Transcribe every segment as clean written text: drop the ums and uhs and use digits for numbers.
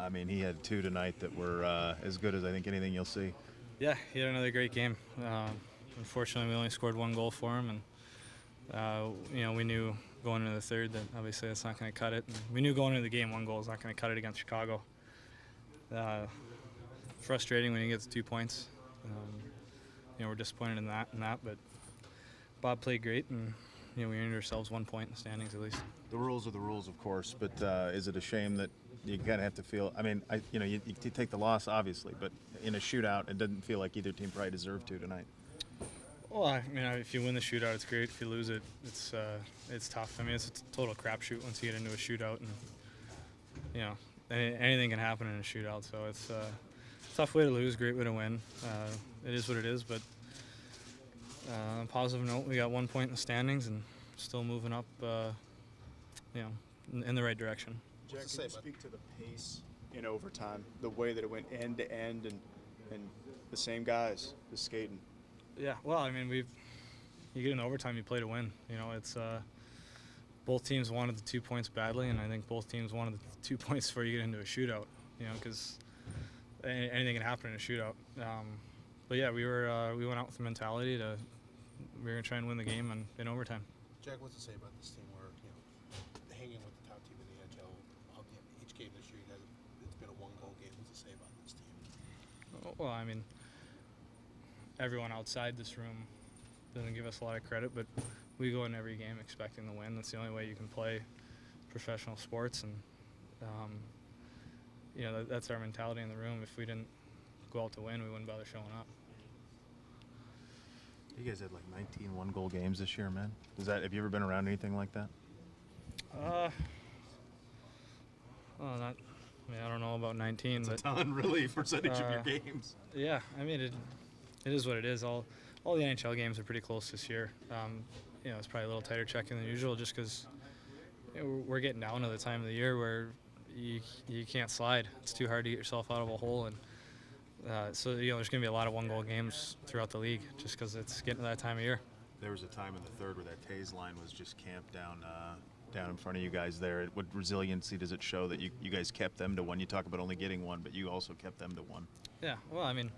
I mean, he had two tonight that were as good as I think anything you'll see. Yeah, he had another great game. Unfortunately, we only scored one goal for him, and we knew going into the third that obviously that's not going to cut it. And we knew going into the game one goal is not going to cut it against Chicago. Frustrating when you get the 2 points. We're disappointed in that, but Bob played great, and we earned ourselves 1 point in the standings at least. The rules are the rules, of course, but is it a shame that you kind of have to feel? I mean, you take the loss obviously, but in a shootout, it didn't feel like either team probably deserved to tonight. Well, I mean, if you win the shootout, it's great. If you lose it, it's tough. I mean, it's a total crapshoot once you get into a shootout, and anything can happen in a shootout. So it's a tough way to lose, great way to win. It is what it is, but on a positive note, we got 1 point in the standings and still moving up, in the right direction. Jack, can you speak to the pace in overtime, the way that it went end to end, and the same guys just skating? Yeah, well, I mean, you get in overtime, you play to win. It's both teams wanted the 2 points badly, and I think both teams wanted the 2 points before you get into a shootout. Because anything can happen in a shootout. But yeah, we went out with the mentality we were gonna try and win the game in overtime. Jack, what's to say about this team where hanging with the top team in the NHL each game this year? It's been a one-goal game. What's to say about this team? Well, I mean, everyone outside this room doesn't give us a lot of credit, but we go in every game expecting to win. That's the only way you can play professional sports, and that's our mentality in the room. If we didn't go out to win, we wouldn't bother showing up. You guys had like 19 one-goal games this year, man. Have you ever been around anything like that? Well, not. I mean, I don't know about 19, It's but a ton, really, percentage of your games. Yeah, I mean, it is what it is. All the NHL games are pretty close this year. It's probably a little tighter checking than usual, just because we're getting down to the time of the year where you can't slide. It's too hard to get yourself out of a hole, and so there's going to be a lot of one-goal games throughout the league, just because it's getting to that time of year. There was a time in the third where that Taze line was just camped down in front of you guys there. What resiliency does it show that you guys kept them to one? You talk about only getting one, but you also kept them to one. Yeah, well, I mean,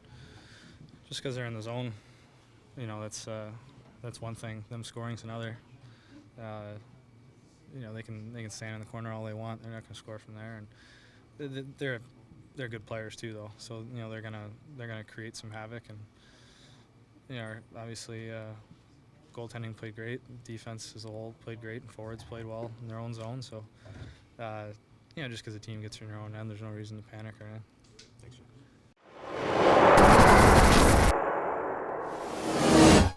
just because they're in the zone, that's one thing. Them scoring's another. They can stand in the corner all they want. They're not going to score from there, and they're good players too, though. So they're gonna create some havoc, and obviously goaltending played great. Defense as a whole played great, and forwards played well in their own zone. So just because the team gets in their own end, there's no reason to panic or anything. Thanks, Jim.